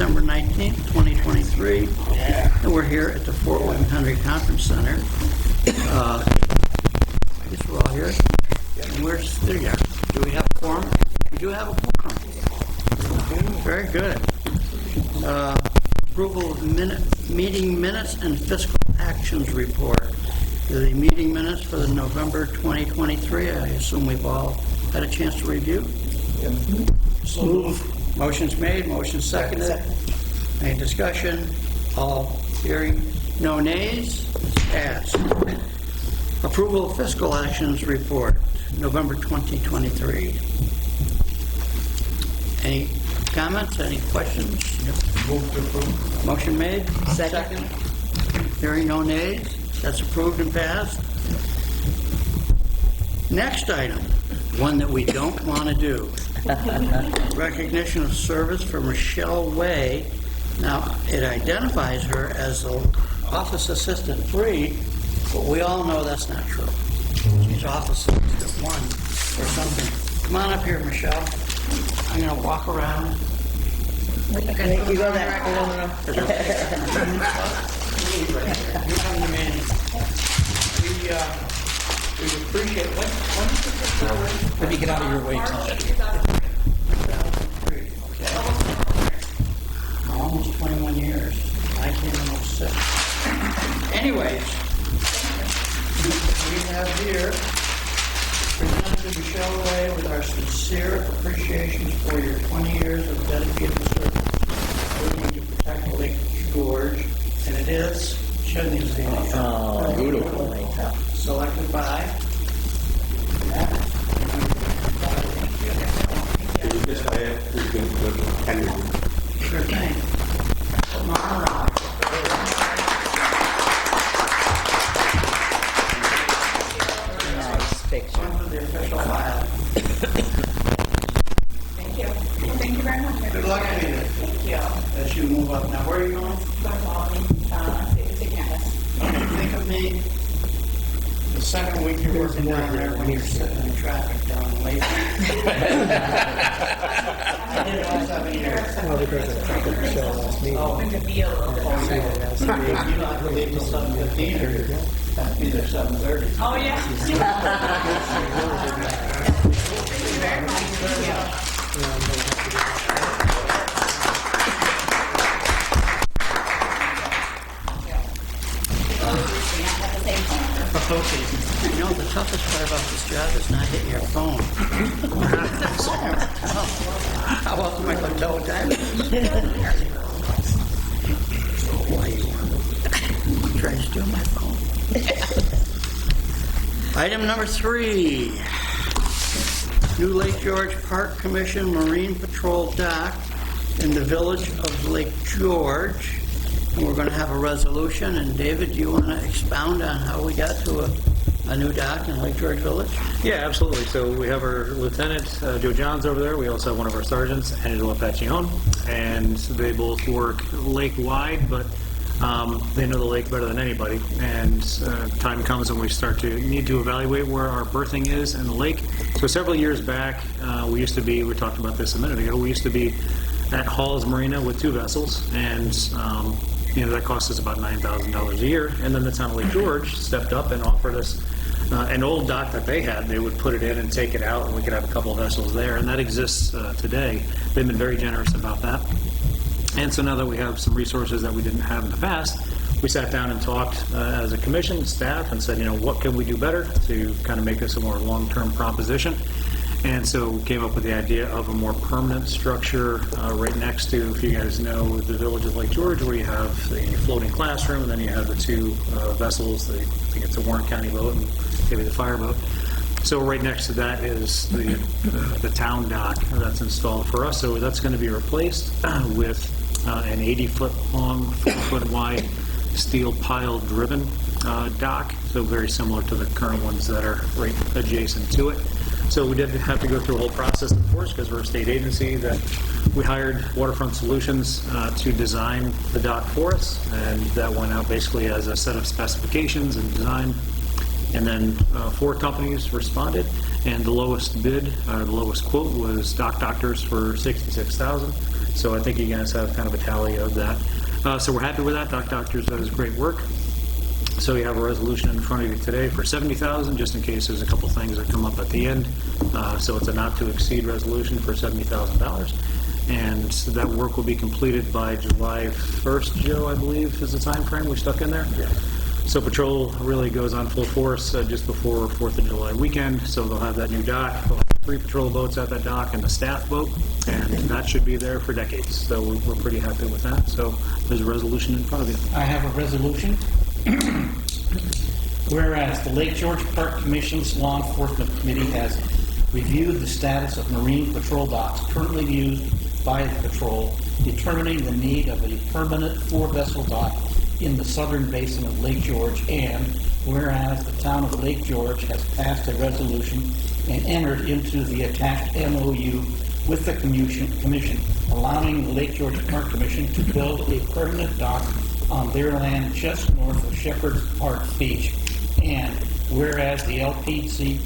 December 19th, 2023. And we're here at the Fort William Henry Conference Center. I guess we're all here. And there you are. Do we have a quorum? We do have a quorum. Very good. Approval of meeting minutes and fiscal actions report. The meeting minutes for the November 2023, I assume we've all had a chance to review? So move. Motion's made, motion's seconded. Any discussion? All hearing, no nays? It's passed. Approval of fiscal actions report, November 2023. Any comments, any questions? Move to approve. Motion made? Second. Hearing no nays? That's approved and passed. Next item, one that we don't want to do. Recognition of service for Michelle Way. Now, it identifies her as the office assistant 3, but we all know that's not true. She's office assistant 1 or something. Come on up here, Michelle. I'm going to walk around. You go there. No. You come to me. We appreciate what is the Let me get out of your way, Tom. 2003. Okay. Almost 21 years. I came in 06. Anyways, we have here Representative Michelle Way with our sincere appreciations for your 20 years of dedicated service working to protect Lake George, and it is Chimney's name. Oh, beautiful. Selected by. Sure thing. Come on around. Nice picture. One for the official file. Thank you. Thank you very much. Good luck to you. Thank you. As you move up. Now, where are you going? Think of me the second week you're working down there when you're sitting in traffic down in Lake. I did it last 7 years. Well, because I talked to Michelle last meeting. Oh, you don't have to leave till 7:15 or you have to be there 7:30. Oh, yeah. Thank you very much. Okay. You know, the toughest part about this job is not hitting your phone. How often am I going to tell time? Why you trying to steal my phone? Item number 3. New Lake George Park Commission Marine Patrol dock in the village of Lake George. And we're going to have a resolution. And David, do you want to expound on how we got to a new dock in Lake George Village? Yeah, absolutely. So we have our Lieutenant, Joe Johns over there. We also have one of our sergeants, Angelo Pacione. And they both work lake-wide, but they know the lake better than anybody. And time comes when we start to need to evaluate where our berthing is in the lake. So several years back, we talked about this a minute ago, we used to be at Hall's Marina with 2 vessels, and that cost us about $9,000 a year. And then the town of Lake George stepped up and offered us an old dock that they had. They would put it in and take it out, and we could have a couple of vessels there, and that exists today. They've been very generous about that. And so now that we have some resources that we didn't have in the past, we sat down and talked as a commission, staff, and said, what can we do better to kind of make this a more long-term proposition? And so we came up with the idea of a more permanent structure right next to, if you guys know, the village of Lake George, where you have the floating classroom, and then you have the 2 vessels. I think it's a Warren County boat and maybe the fire boat. So right next to that is the town dock that's installed for us. So that's going to be replaced with an 80-foot long, 4-foot wide steel pile driven dock. So very similar to the current ones that are right adjacent to it. So we did have to go through a whole process, of course, because we're a state agency that we hired Waterfront Solutions to design the dock for us, and that went out basically as a set of specifications and design. And then 4 companies responded, and the lowest bid, the lowest quote was Dock Doctors for $66,000. So I think you guys have kind of a tally of that. So we're happy with that. Doc Doctors does great work. So you have a resolution in front of you today for $70,000, just in case there's a couple things that come up at the end. So it's a not to exceed resolution for $70,000. And that work will be completed by July 1st, Joe, I believe, is the time frame we stuck in there. Yeah. So patrol really goes on full force just before 4th of July weekend. So they'll have that new dock. They'll have 3 patrol boats at that dock and the staff boat, and that should be there for decades. So we're pretty happy with that. So there's a resolution in front of you. I have a resolution. Whereas the Lake George Park Commission's Law Enforcement Committee has reviewed the status of marine patrol docks currently used by the patrol, determining the need of a permanent 4-vessel dock in the southern basin of Lake George, and whereas the town of Lake George has passed a resolution and entered into the attached MOU with the commission, allowing the Lake George Park Commission to build a permanent dock on their land just north of Shepherd's Park Beach, and whereas the LPC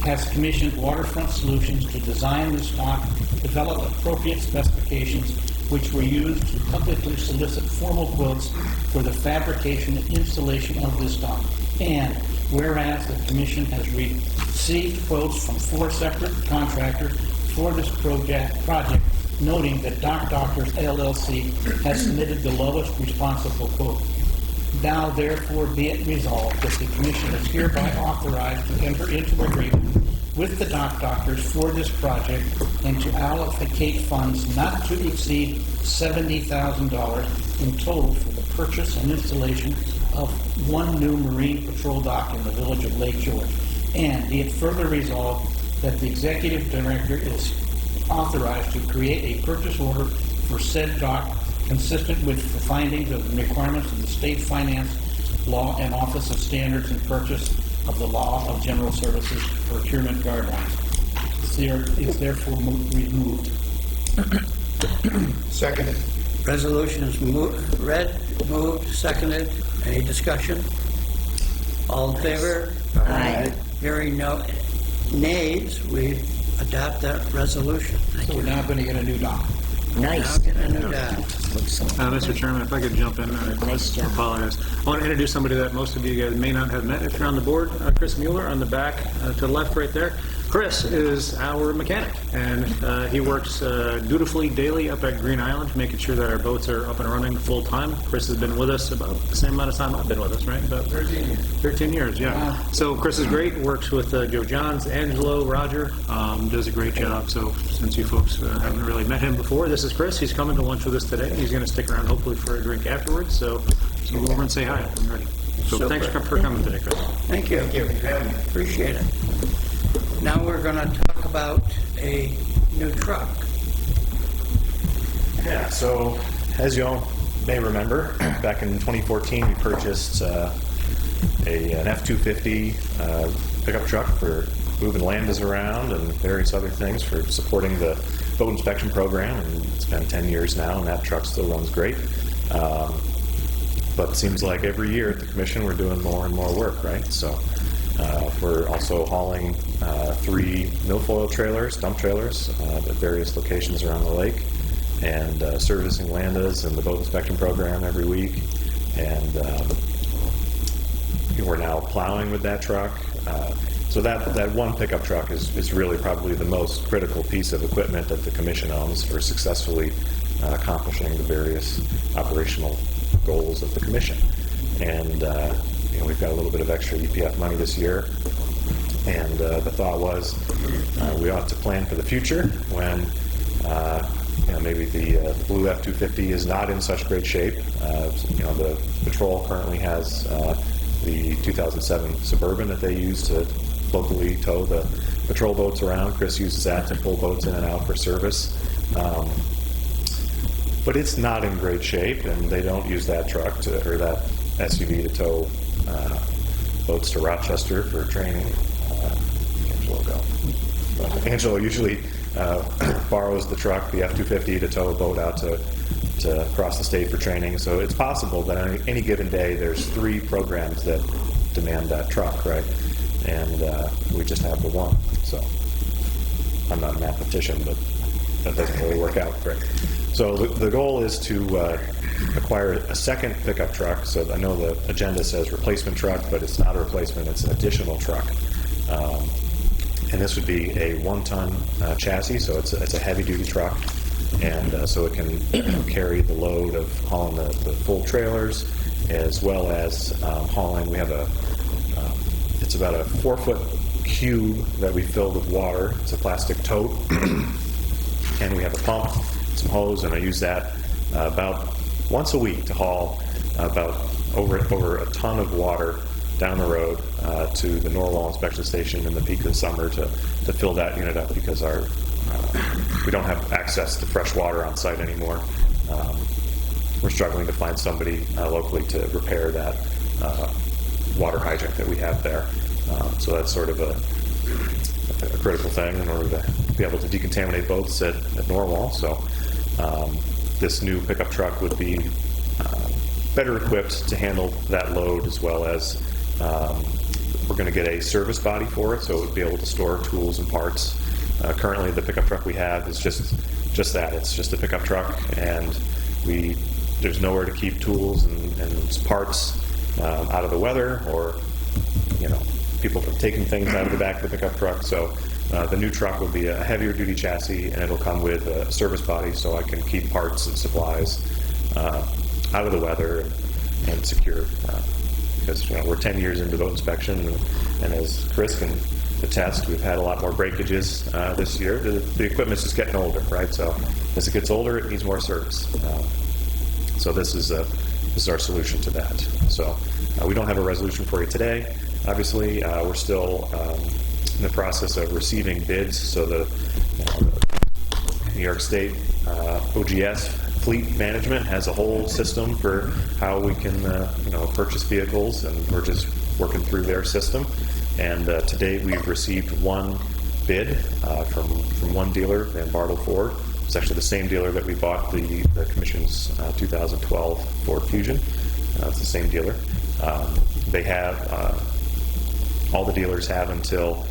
has commissioned Waterfront Solutions to design this dock, develop appropriate specifications, which were used to publicly solicit formal quotes for the fabrication and installation of this dock. And whereas the Commission has received quotes from 4 separate contractors for this project, noting that Dock Doctors LLC has submitted the lowest responsible quote. Now therefore be it resolved that the Commission is hereby authorized to enter into agreement with the Dock Doctors for this project and to allocate funds not to exceed $70,000 in total for the purchase and installation of 1 new marine patrol dock in the village of Lake George. And be it further resolved that the Executive Director is authorized to create a purchase order for said dock consistent with the findings of the requirements of the State Finance Law and Office of Standards and Purchase of the Law of General Services Procurement Guidelines. Is therefore removed. Seconded. Resolution is read, moved, seconded. Any discussion? All in favor? Aye. Hearing no nays, we adopt that resolution. Thank So you. we're now going to get a new dock. Now Nice. get a new dock. Mr. Chairman, if I could jump in, I Nice job. apologize. I want to introduce somebody that most of you guys may not have met if you're on the board. Chris Mueller on the back to the left right there. Chris is our mechanic, and he works dutifully daily up at Green Island, making sure that our boats are up and running full time. Chris has been with us about the same amount of time I've been with us, right? About 13 years. 13 years, yeah. Wow. So Chris is great, works with Joe Johns, Angelo, Roger, does a great job. So since you folks haven't really met him before, this is Chris. He's coming to lunch with us today. He's going to stick around hopefully for a drink afterwards. So go over and say hi. I'm ready. So Super. thanks for coming today, Chris. Thank you. Appreciate it. Now we're going to talk about a new truck. Yeah, so as you all may remember, back in 2014 we purchased an F-250 pickup truck for moving landers around and various other things for supporting the boat inspection program, and it's been 10 years now and that truck still runs great. But it seems like every year at the Commission we're doing more and more work, right? So we're also hauling 3 milfoil trailers, dump trailers, at various locations around the lake, and servicing landas and the boat inspection program every week. And we're now plowing with that truck. So that one pickup truck is really probably the most critical piece of equipment that the Commission owns for successfully accomplishing the various operational goals of the Commission. And we've got a little bit of extra EPF money this year, and the thought was we ought to plan for the future when maybe the blue F-250 is not in such great shape. The patrol currently has the 2007 Suburban that they use to locally tow the patrol boats around. Chris uses that to pull boats in and out for service. But it's not in great shape, and they don't use that truck or that SUV to tow boats to Rochester for training. Angelo usually borrows the truck, the F-250, to tow a boat out to cross the state for training. So it's possible that on any given day there's 3 programs that demand that truck, right? And we just have the one. So I'm not a mathematician, but that doesn't really work out great. So the goal is to acquire a second pickup truck. So I know the agenda says replacement truck, but it's not a replacement, it's an additional truck. And this would be a 1-ton chassis, so it's a heavy-duty truck, and so it can carry the load of hauling the full trailers, as well as hauling. We have it's about a 4-foot cube that we fill with water. It's a plastic tote, and we have a pump, some hose, and I use that about once a week to haul about over a ton of water down the road to the Norwell inspection station in the peak of the summer to fill that unit up, because we don't have access to fresh water on site anymore. We're struggling to find somebody locally to repair that water hydrant that we have there. So that's sort of a critical thing in order to be able to decontaminate boats at Norwell. So this new pickup truck would be better equipped to handle that load, as well as we're going to get a service body for it, so it would be able to store tools and parts. Currently, the pickup truck we have is just that. It's just a pickup truck, and there's nowhere to keep tools and parts out of the weather, or people from taking things out of the back of the pickup truck. So the new truck will be a heavier duty chassis, and it'll come with a service body, so I can keep parts and supplies out of the weather and secure. Because we're 10 years into boat inspection, and as Chris can attest, we've had a lot more breakages this year. The equipment's just getting older, right? So as it gets older, it needs more service. So this is our solution to that. So we don't have a resolution for you today. Obviously, we're still in the process of receiving bids. So the New York State OGS Fleet Management has a whole system for how we can purchase vehicles, and we're just working through their system. And to date, we've received one bid from one dealer, Van Bartle Ford. It's actually the same dealer that we bought the Commission's 2012 Ford Fusion. It's the same dealer. They have all the dealers have until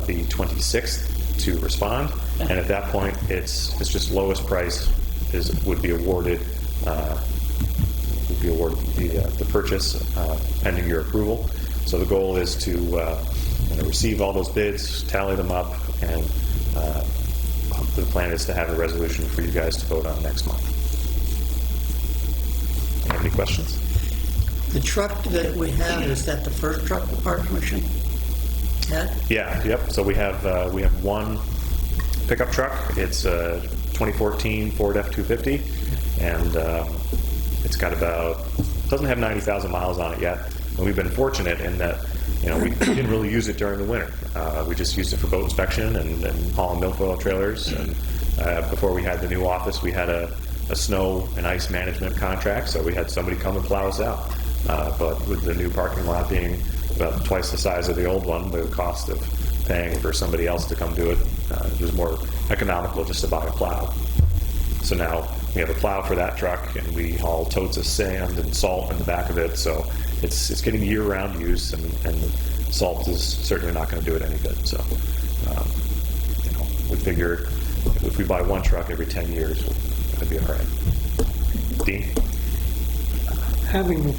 the 26th to respond, and at that point, it's just lowest price would be awarded the purchase pending your approval. So the goal is to receive all those bids, tally them up, and the plan is to have a resolution for you guys to vote on next month. Any questions? The truck that we have, is that the first truck the Park Commission had? Yeah. Yep. So we have one pickup truck. It's a 2014 Ford F-250, and it's got doesn't have 90,000 miles on it yet. And we've been fortunate in that we didn't really use it during the winter. We just used it for boat inspection and hauling milfoil trailers. And before we had the new office, we had a snow and ice management contract, so we had somebody come and plow us out. But with the new parking lot being about twice the size of the old one, the cost of paying for somebody else to come do it, it was more economical just to buy a plow. So now we have a plow for that truck, and we haul totes of sand and salt in the back of it. So it's getting year-round use, and salt is certainly not going to do it any good. So we figured if we buy one truck every 10 years, it'll be all right. Dean? Having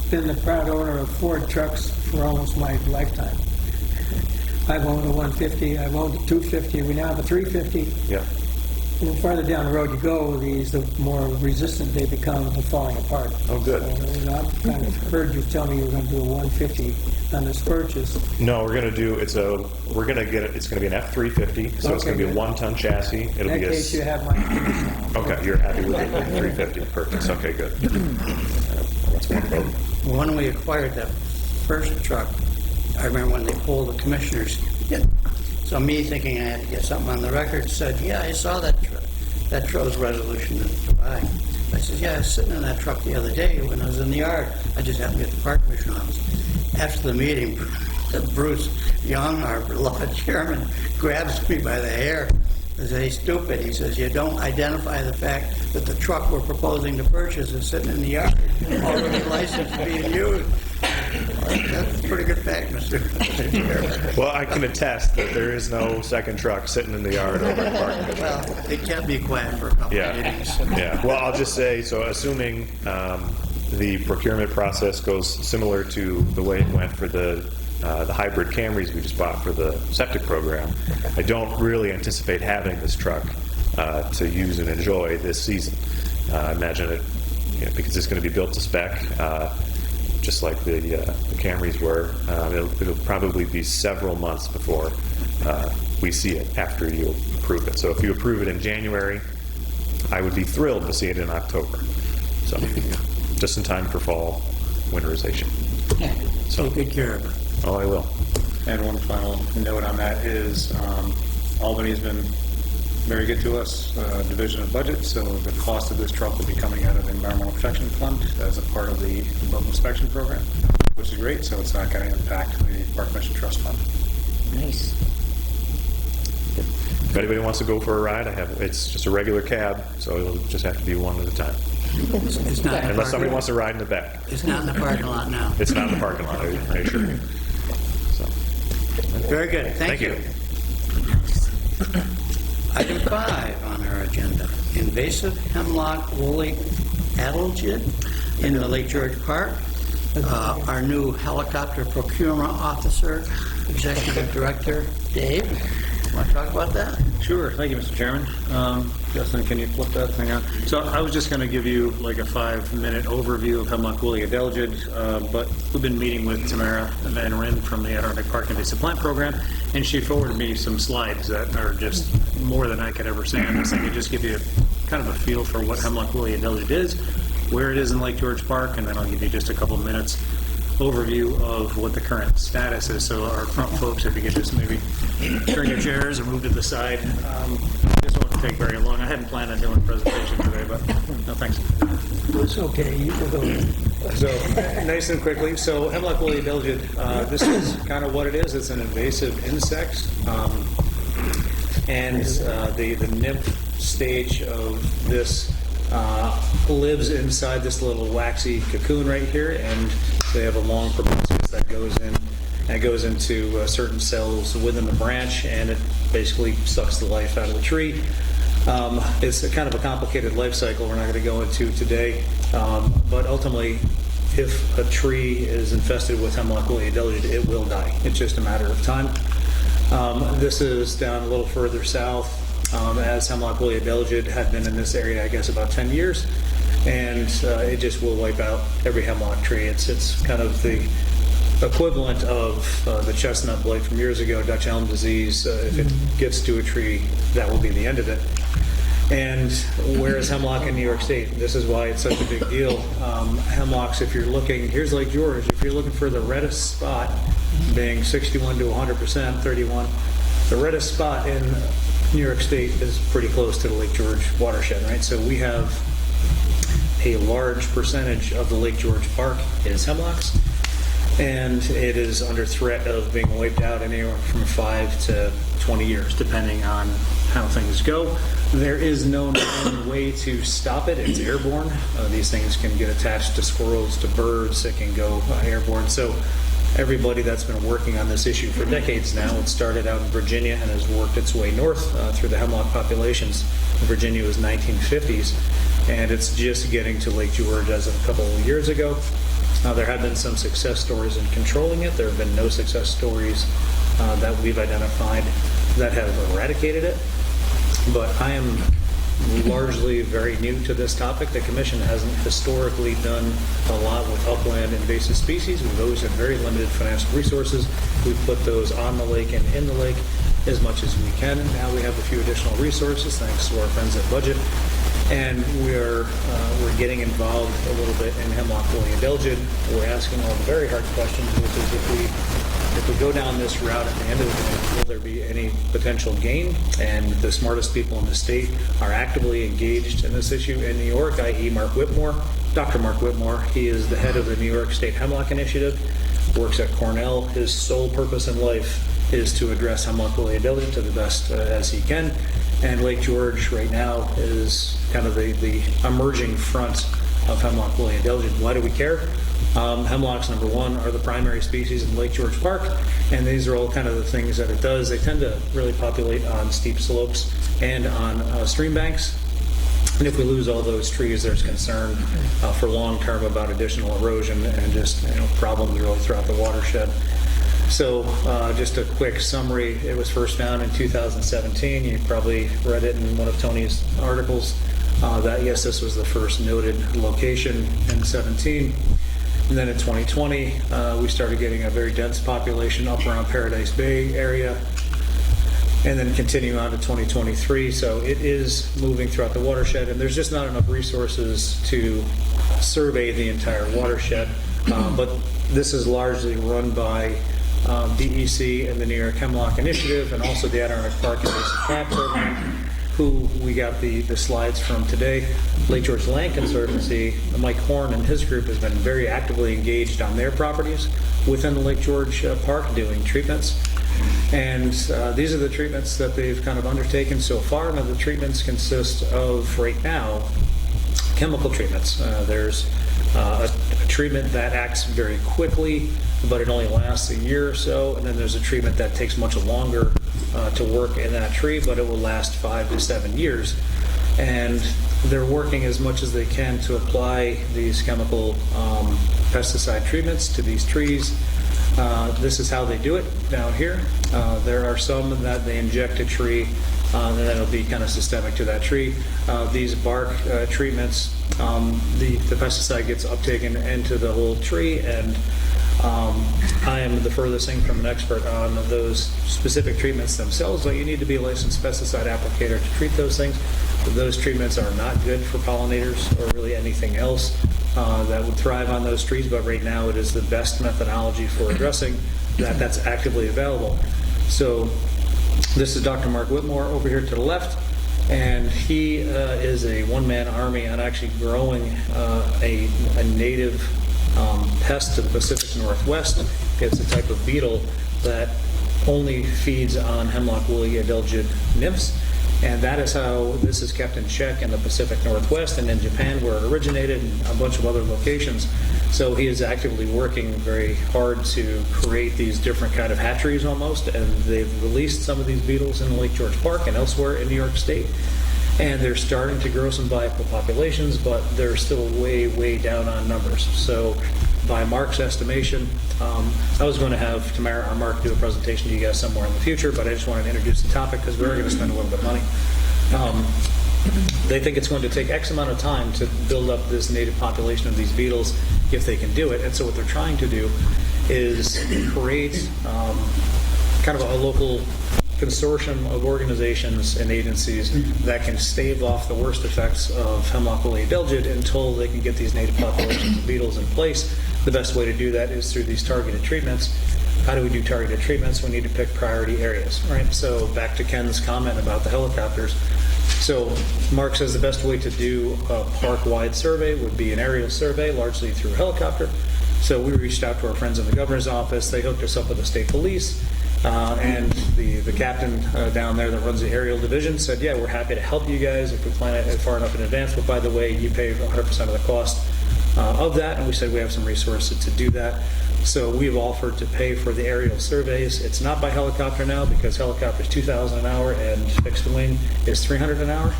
been the proud owner of Ford trucks for almost my lifetime, I've owned a 150, I've owned a 250, we now have a 350. Yeah. And the farther down the road you go, the more resistant they become to falling apart. Oh, good. So, I've kind of heard you tell me you were going to do a 150 on this purchase. No, we're going to do it's going to be an F-350, so it's going to be a 1-ton chassis. It'll In that be case, you have my... Okay, you're happy with the 350. Perfect. Okay, good. That's one vote. When we acquired that first truck, I remember when they pulled the commissioners. So me thinking I had to get something on the record said, yeah, I saw that truck's resolution to buy. I said, yeah, I was sitting in that truck the other day when I was in the yard. I just happened to get the Park Commission office. After the meeting, Bruce Young, our beloved chairman, grabs me by the hair and says, hey, stupid. He says, you don't identify the fact that the truck we're proposing to purchase is sitting in the yard, already licensed being used. That's a pretty good fact, Mr. Well, I can attest that there is no second truck sitting in the yard over at Park Commission. Well, it can't be quiet for a couple of Yeah, meetings. yeah. Well, I'll just say, so assuming the procurement process goes similar to the way it went for the hybrid Camrys we just bought for the septic program, I don't really anticipate having this truck to use and enjoy this season. I imagine it, because it's going to be built to spec, just like the Camrys were. It'll probably be several months before we see it after you approve it. So if you approve it in January, I would be thrilled to see it in October. So just in time for fall winterization. So take care of it. Oh, I will. And one final note on that is Albany's been very good to us, division of budget, so the cost of this truck will be coming out of the Environmental Protection Fund as a part of the above inspection program, which is great, so it's not going to impact the Park Commission Trust Fund. Nice. If anybody wants to go for a ride, it's just a regular cab, so it'll just have to be one at a time. It's not in the Unless somebody parking, wants to ride in the back. it's not in the parking lot now. It's not in the parking lot, I assure you. So, Very good, thank you. Item 5 on our agenda, invasive hemlock woolly adelgid in the Lake George Park. Our new helicopter procurement officer, executive director, Dave. Want to talk about that? Sure. Thank you, Mr. Chairman. Justin, can you flip that thing out? So I was just going to give you like a 5-minute overview of hemlock woolly adelgid, but we've been meeting with Tamara Van Ryn from the Adirondack Park Invasive Plant Program, and she forwarded me some slides that are just more than I could ever say on this. I could just give you kind of a feel for what hemlock woolly adelgid is, where it is in Lake George Park, and then I'll give you just a couple of minutes overview of what the current status is. So our front folks, if you could just maybe turn your chairs or move to the side. This won't take very long. I hadn't planned on doing a presentation today, but no thanks. It's okay, you can go ahead. So nice and quickly. So hemlock woolly adelgid, this is kind of what it is. It's an invasive insect. And the nymph stage of this lives inside this little waxy cocoon right here, and they have a long proboscis that goes in and goes into certain cells within the branch, and it basically sucks the life out of the tree. It's a kind of a complicated life cycle we're not going to go into today, but ultimately, if a tree is infested with hemlock woolly adelgid, it will die. It's just a matter of time. This is down a little further south, as hemlock woolly adelgid had been in this area, I guess, about 10 years, and it just will wipe out every hemlock tree. It's kind of the equivalent of the chestnut blight from years ago, Dutch elm disease. If it gets to a tree, that will be the end of it. And whereas hemlock in New York State, this is why it's such a big deal. Hemlocks, if you're looking, here's Lake George, if you're looking for the reddest spot, being 61 to 100%, 31, the reddest spot in New York State is pretty close to the Lake George watershed, right? So we have a large percentage of the Lake George Park is hemlocks, and it is under threat of being wiped out anywhere from 5 to 20 years, depending on how things go. There is no known way to stop it. It's airborne. These things can get attached to squirrels, to birds. It can go airborne. So everybody that's been working on this issue for decades now, it started out in Virginia and has worked its way north through the hemlock populations. Virginia was 1950s, and it's just getting to Lake George as of a couple of years ago. There have been some success stories in controlling it. There have been no success stories that we've identified that have eradicated it. But I am largely very new to this topic. The Commission hasn't historically done a lot with upland invasive species. We've always had very limited financial resources. We've put those on the lake and in the lake as much as we can. Now we have a few additional resources thanks to our friends at Budget. And we're getting involved a little bit in hemlock woolly adelgid. We're asking all the very hard questions, which is if we go down this route at the end of the day, will there be any potential gain? And the smartest people in the state are actively engaged in this issue in New York, i.e. Mark Whitmore, Dr. Mark Whitmore. He is the head of the New York State Hemlock Initiative, works at Cornell. His sole purpose in life is to address hemlock woolly adelgid to the best as he can. And Lake George right now is kind of the emerging front of hemlock woolly adelgid. Why do we care? Hemlocks, number one, are the primary species in Lake George Park, and these are all kind of the things that it does. They tend to really populate on steep slopes and on stream banks. And if we lose all those trees, there's concern for long-term about additional erosion and just problems really throughout the watershed. So just a quick summary, it was first found in 2017. You probably read it in one of Tony's articles that yes, this was the first noted location in 17. And then in 2020, we started getting a very dense population up around Paradise Bay area, and then continuing on to 2023. So it is moving throughout the watershed, and there's just not enough resources to survey the entire watershed. But this is largely run by DEC and the New York Hemlock Initiative, and also the Adirondack Park Invasive Plant Program, who we got the slides from today. Lake George Land Conservancy, Mike Horn and his group has been very actively engaged on their properties within the Lake George Park doing treatments. And these are the treatments that they've kind of undertaken so far. Now the treatments consist of, right now, chemical treatments. There's a treatment that acts very quickly, but it only lasts a year or so, and then there's a treatment that takes much longer to work in that tree, but it will last 5 to 7 years. And they're working as much as they can to apply these chemical pesticide treatments to these trees. This is how they do it down here. There are some that they inject a tree, and then it'll be kind of systemic to that tree. These bark treatments, the pesticide gets uptaken into the whole tree, and I am the furthest thing from an expert on those specific treatments themselves, but you need to be a licensed pesticide applicator to treat those things. Those treatments are not good for pollinators or really anything else that would thrive on those trees, but right now it is the best methodology for addressing that's actively available. So this is Dr. Mark Whitmore over here to the left, and he is a one-man army on actually growing a native pest to the Pacific Northwest. It's a type of beetle that only feeds on hemlock woolly adelgid nymphs, and that is how this is kept in check in the Pacific Northwest and in Japan, where it originated, and a bunch of other locations. So he is actively working very hard to create these different kind of hatcheries almost, and they've released some of these beetles in Lake George Park and elsewhere in New York State. And they're starting to grow some viable populations, but they're still way, way down on numbers. So by Mark's estimation, I was going to have Tamara or Mark do a presentation to you guys somewhere in the future, but I just wanted to introduce the topic because we're going to spend a little bit of money. They think it's going to take X amount of time to build up this native population of these beetles if they can do it. And so what they're trying to do is create kind of a local consortium of organizations and agencies that can stave off the worst effects of hemlock woolly adelgid until they can get these native populations of beetles in place. The best way to do that is through these targeted treatments. How do we do targeted treatments? We need to pick priority areas, right? So back to Ken's comment about the helicopters. So Mark says the best way to do a park-wide survey would be an aerial survey, largely through a helicopter. So we reached out to our friends in the governor's office. They hooked us up with the state police. And the captain down there that runs the aerial division said, yeah, we're happy to help you guys if we plan it far enough in advance, but by the way, you pay 100% of the cost of that, and we said we have some resources to do that. So we've offered to pay for the aerial surveys. It's not by helicopter now because helicopter is $2,000 an hour and fixed wing is $300 an hour,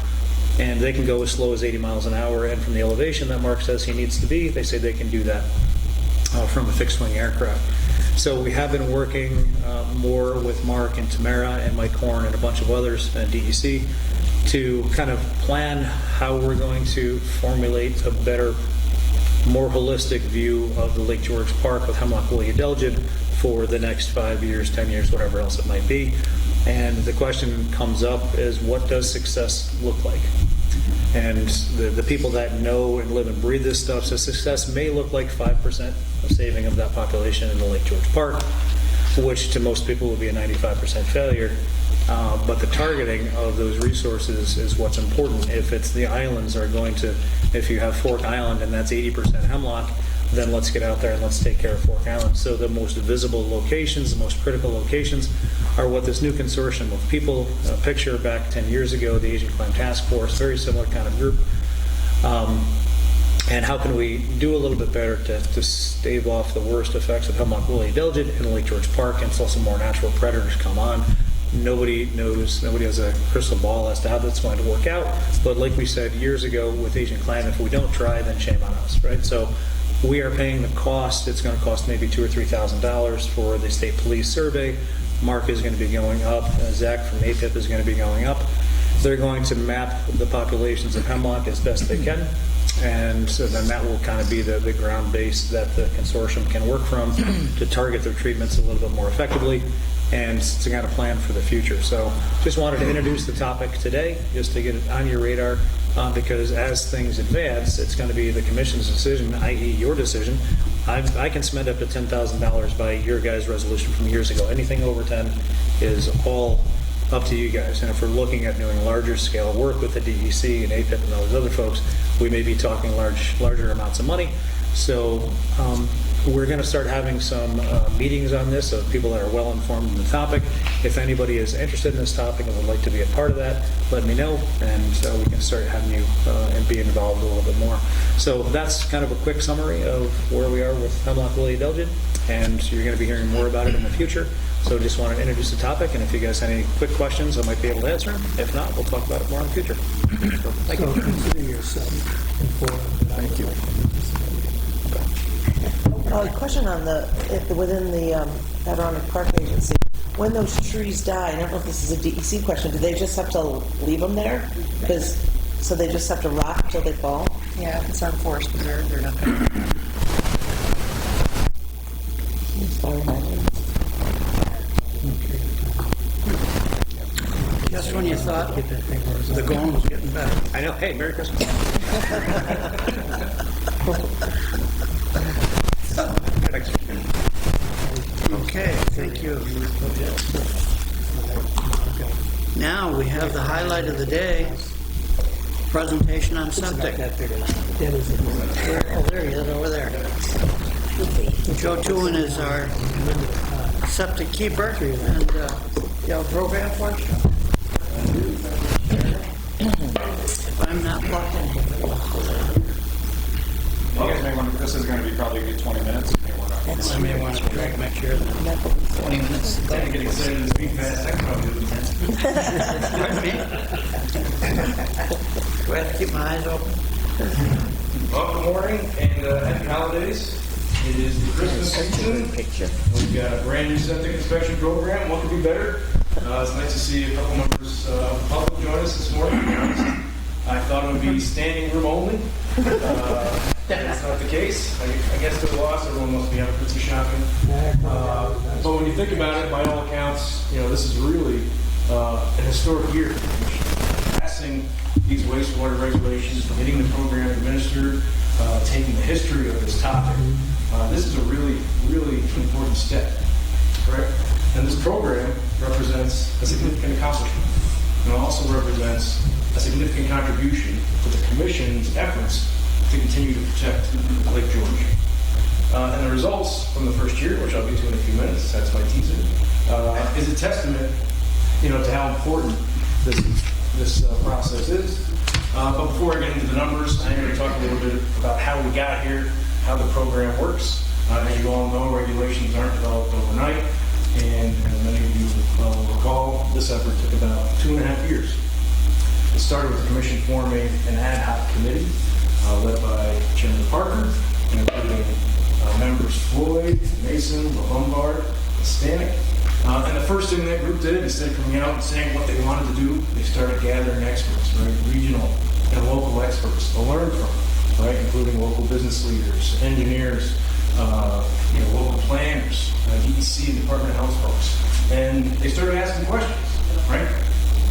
and they can go as slow as 80 miles an hour, and from the elevation that Mark says he needs to be, they say they can do that from a fixed wing aircraft. So we have been working more with Mark and Tamara and Mike Horn and a bunch of others at DEC to kind of plan how we're going to formulate a better, more holistic view of the Lake George Park with hemlock woolly adelgid for the next 5 years, 10 years, whatever else it might be. And the question comes up is, what does success look like? And the people that know and live and breathe this stuff, so success may look like 5% of saving of that population in the Lake George Park, which to most people will be a 95% failure. But the targeting of those resources is what's important. If it's the islands are going to, if you have Fork Island and that's 80% hemlock, then let's get out there and let's take care of Fork Island. So the most visible locations, the most critical locations are what this new consortium of people, picture back 10 years ago, the Asian Climate Task Force, very similar kind of group. And how can we do a little bit better to stave off the worst effects of hemlock woolly diligent in Lake George Park until some more natural predators come on? Nobody knows, nobody has a crystal ball as to how that's going to work out. But like we said years ago with Asian climate, if we don't try, then shame on us, right? So we are paying the cost. It's going to cost maybe $2,000 or $3,000 for the state police survey. Mark is going to be going up. Zach from APIP is going to be going up. They're going to map the populations of hemlock as best they can. And so then that will kind of be the ground base that the consortium can work from to target their treatments a little bit more effectively and to kind of plan for the future. So just wanted to introduce the topic today, just to get it on your radar, because as things advance, it's going to be the commission's decision, i.e. your decision. I can spend up to $10,000 by your guys' resolution from years ago. Anything over 10 is all up to you guys. And if we're looking at doing larger scale work with the DEC and APIP and all those other folks, we may be talking larger amounts of money. So we're going to start having some meetings on this of people that are well informed in the topic. If anybody is interested in this topic and would like to be a part of that, let me know, and we can start having you and be involved a little bit more. So that's kind of a quick summary of where we are with hemlock woolly diligent, and you're going to be hearing more about it in the future. So just wanted to introduce the topic, and if you guys have any quick questions, I might be able to answer them. If not, we'll talk about it more in the future. So, thank you. So consider yourself informed. Thank you. Question on within the Adirondack Park Agency, when those trees die, I don't know if this is a DEC question, do they just have to leave them there? So they just have to rot until they fall? Yeah, if it's on forest preserve, they're not going to. Just when you thought the going was getting better. I know. Hey, Merry Christmas. Okay, thank you. Now we have the highlight of the day, presentation on septic. That big. That is Oh, there he is, over there. Joe Toolen is our septic keeper, and you have a program for us? If I'm not lucky. You guys may want to, this is going to be probably a good 20 minutes. I may want to drag my chair then. 20 minutes. Don't get excited and speak fast. I can probably do it. Pardon me? Do I have to keep my eyes open? Well, good morning and happy holidays. It is the Christmas season. We've got a brand new septic inspection program. What could be better? It's nice to see a couple members of the public join us this morning. I thought it would be standing room only. That's not the case. I guess to the loss, everyone must be out Christmas shopping. But when you think about it, by all accounts, this is really an historic year. Passing these wastewater regulations, getting the program administered, taking the history of this topic. This is a really, really important step, correct? And this program represents a significant accomplishment. And it also represents a significant contribution to the Commission's efforts to continue to protect Lake George. And the results from the first year, which I'll get to in a few minutes, that's my teaser, is a testament, to how important this process is. But before I get into the numbers, I'm going to talk a little bit about how we got here, how the program works. As you all know, regulations aren't developed overnight, and as many of you will recall, this effort took about 2.5 years. It started with the Commission forming an ad hoc committee led by Chairman Parker, including members Floyd, Mason, LaLombard, and Stanek. And the first thing that group did, instead of coming out and saying what they wanted to do, they started gathering experts, right? Regional and local experts to learn from, right? Including local business leaders, engineers, local planners, DEC, Department of Health folks. And they started asking questions, right?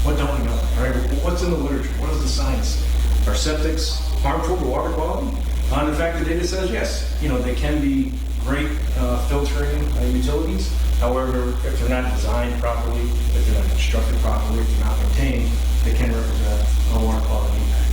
What don't we know, right? What's in the literature? What does the science say? Are septics harmful to water quality? And in fact, the data says yes. They can be great filtering utilities. However, if they're not designed properly, if they're not constructed properly, if they're not maintained, they can represent a water quality impact.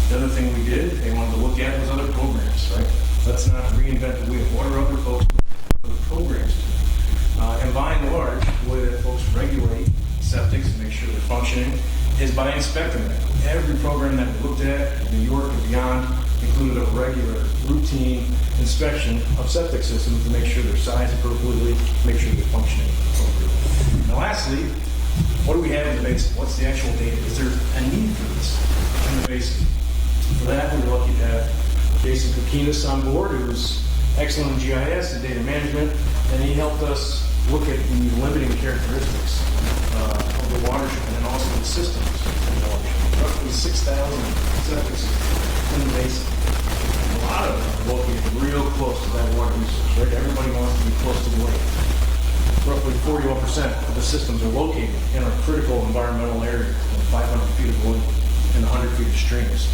The other thing we did, they wanted to look at was other programs, right? Let's not reinvent the wheel. What are other folks doing? Other programs doing? And by and large, the way that folks regulate septics and make sure they're functioning is by inspecting them. Every program that we looked at in New York and beyond included a regular, routine inspection of septic systems to make sure they're sized appropriately, make sure they're functioning appropriately. And lastly, what do we have in the basin? What's the actual data? Is there a need for this in the basin? For that, we're lucky to have Jason Kokinas on board, who's excellent in GIS and data management, and he helped us look at the limiting characteristics of the watershed and also the systems in the watershed. Roughly 6,000 septic systems in the basin. And a lot of them are located real close to that water resource, right? Everybody wants to be close to the lake. Roughly 41% of the systems are located in a critical environmental area, 500 feet of wood and 100 feet of streams.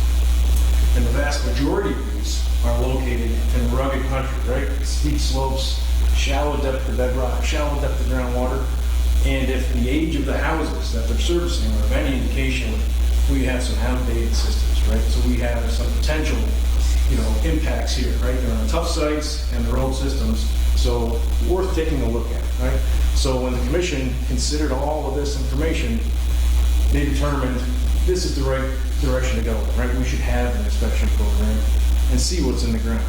And the vast majority of these are located in rugged country, right? Steep slopes, shallow depth of bedrock, shallow depth of groundwater. And if the age of the houses that they're servicing are of any indication, we have some outdated systems, right? So we have some potential, impacts here, right? They're on tough sites and they're old systems, so worth taking a look at, right? So when the commission considered all of this information, they determined this is the right direction to go, right? We should have an inspection program and see what's in the ground.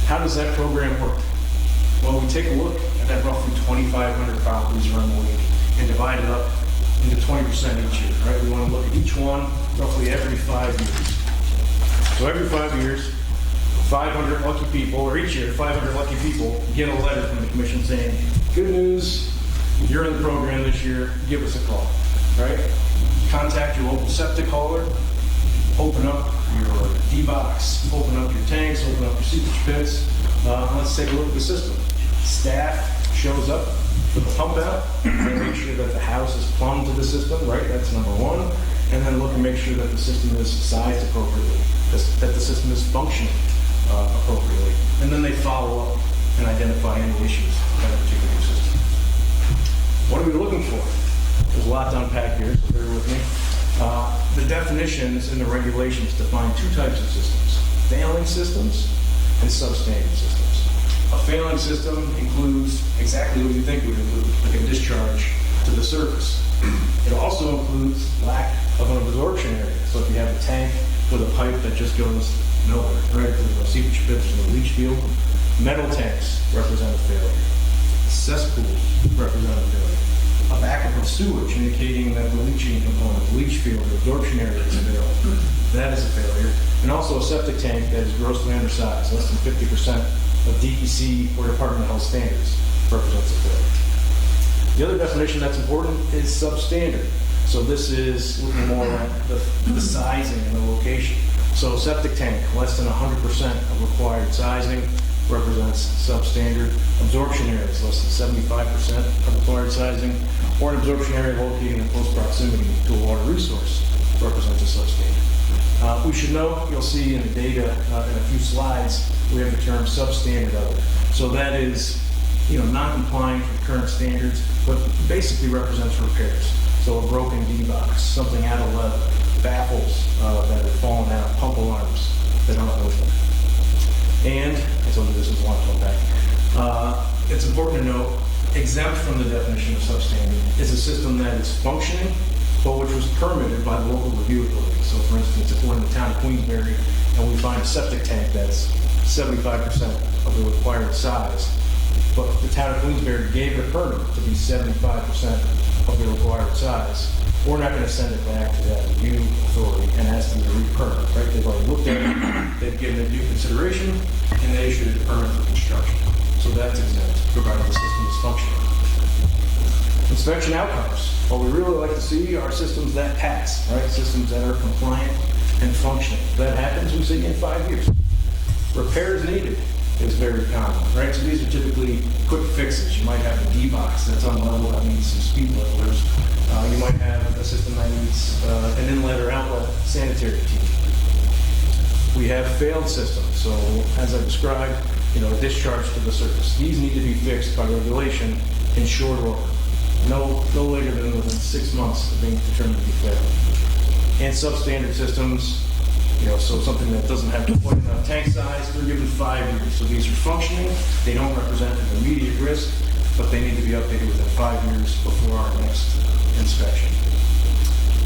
How does that program work? Well, we take a look at that roughly 2,500 properties around the lake and divide it up into 20% each year, right? We want to look at each one roughly every 5 years. So every 5 years, 500 lucky people, or each year, 500 lucky people get a letter from the commission saying, good news, you're in the program this year, give us a call, right? Contact your local septic hauler, open up your D-box, open up your tanks, open up your seepage pits. Let's take a look at the system. Staff shows up with a pump out. They make sure that the house is plumbed to the system, right? That's number one. And then look and make sure that the system is sized appropriately, that the system is functioning appropriately. And then they follow up and identify any issues with that particular system. What are we looking for? There's a lot to unpack here, so bear with me. The definitions and the regulations define two types of systems: failing systems and substandard systems. A failing system includes exactly what you think it would include, like a discharge to the surface. It also includes lack of an absorption area. So if you have a tank with a pipe that just goes nowhere, right? There's no seepage pits, there's no leach field. Metal tanks represent a failure. Cesspools represent a failure. A backup of sewage indicating that the leaching component, the leach field, the absorption area is available. That is a failure. And also a septic tank that is grossly undersized, less than 50% of DEC or Department of Health standards represents a failure. The other definition that's important is substandard. So this is looking more at the sizing and the location. So septic tank, less than 100% of required sizing, represents substandard. Absorption areas, less than 75% of required sizing, or an absorption area located in close proximity to a water resource represents a substandard. We should know, you'll see in the data in a few slides, we have the term substandard other. So that is, non-compliant with current standards, but basically represents repairs. So a broken D-box, something out of level, baffles that have fallen out, pump alarms that aren't working. And, I told you this is a lot to unpack, it's important to note, exempt from the definition of substandard is a system that is functioning, but which was permitted by the local review authority. So for instance, if we're in the town of Queensbury and we find a septic tank that's 75% of the required size, but the town of Queensbury gave it a permit to be 75% of the required size, we're not going to send it back to that review authority and ask them to re-permit, right? They've already looked at it, they've given it due consideration, and they issued a permit for construction. So that's exempt, provided the system is functioning. Inspection outcomes. What we really like to see are systems that pass, right? Systems that are compliant and functioning. If that happens, we see in 5 years. Repairs needed is very common, right? So these are typically quick fixes. You might have a D-box that's on level that needs some speed levelers. You might have a system that needs an inlet or outlet sanitary team. We have failed systems. So as I described, a discharge to the surface. These need to be fixed by regulation in short order. No later than within 6 months of being determined to be failed. And substandard systems, So something that doesn't have quite enough tank size, they're given 5 years. So these are functioning, they don't represent an immediate risk, but they need to be updated within 5 years before our next inspection.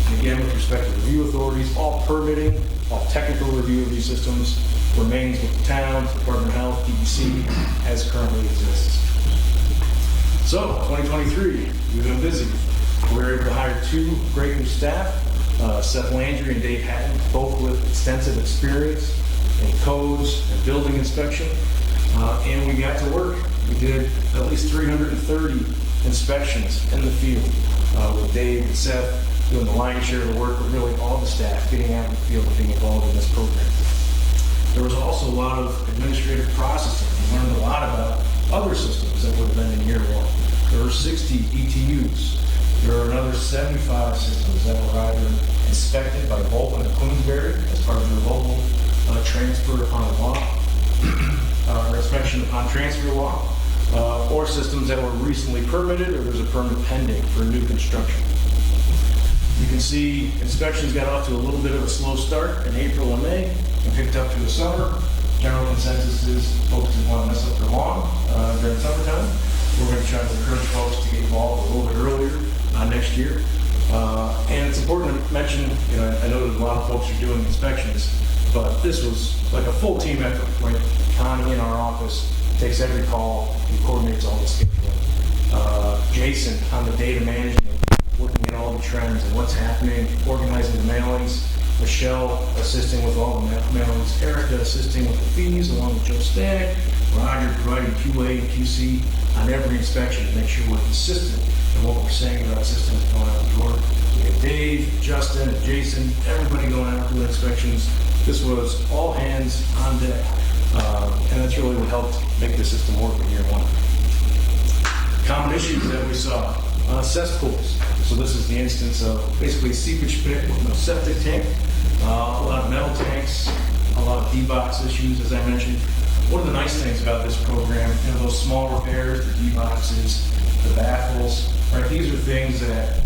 And again, with respect to review authorities, all permitting, all technical review of these systems remains with the town, Department of Health, DEC, as currently exists. So, 2023, we've been busy. We were able to hire 2 great new staff, Seth Landry and Dave Hatton, both with extensive experience in codes and building inspection. And we got to work. We did at least 330 inspections in the field, with Dave and Seth doing the lion's share of the work, with really all the staff getting out in the field and being involved in this program. There was also a lot of administrative processing. We learned a lot about other systems that would have been in year 1. There were 60 ETUs. There are another 75 systems that were either inspected by Bolton and Queensberry as part of their local transfer upon law, or inspection upon transfer law, or systems that were recently permitted or there's a permit pending for new construction. You can see inspections got off to a little bit of a slow start in April and May and picked up through the summer. General consensus is folks didn't want to mess up their lawn during summertime. We're going to try to encourage folks to get involved a little bit earlier next year. And it's important to mention, I know that a lot of folks are doing inspections, but this was like a full team effort, right? Connie in our office takes every call and coordinates all the scheduling. Jason on the data management, looking at all the trends and what's happening, organizing the mailings. Michelle assisting with all the mailings. Erica assisting with the fees along with Joe Stanek. Roger providing QA and QC on every inspection to make sure we're consistent in what we're saying about systems going out the door. We had Dave, Justin, and Jason, everybody going out doing inspections. This was all hands on deck. And that's really what helped make the system work in year 1. Common issues that we saw. Cesspools. So this is the instance of basically a seepage pit with no septic tank, a lot of metal tanks, a lot of D-box issues, as I mentioned. One of the nice things about this program, those small repairs, the D-boxes, the baffles, right? These are things that,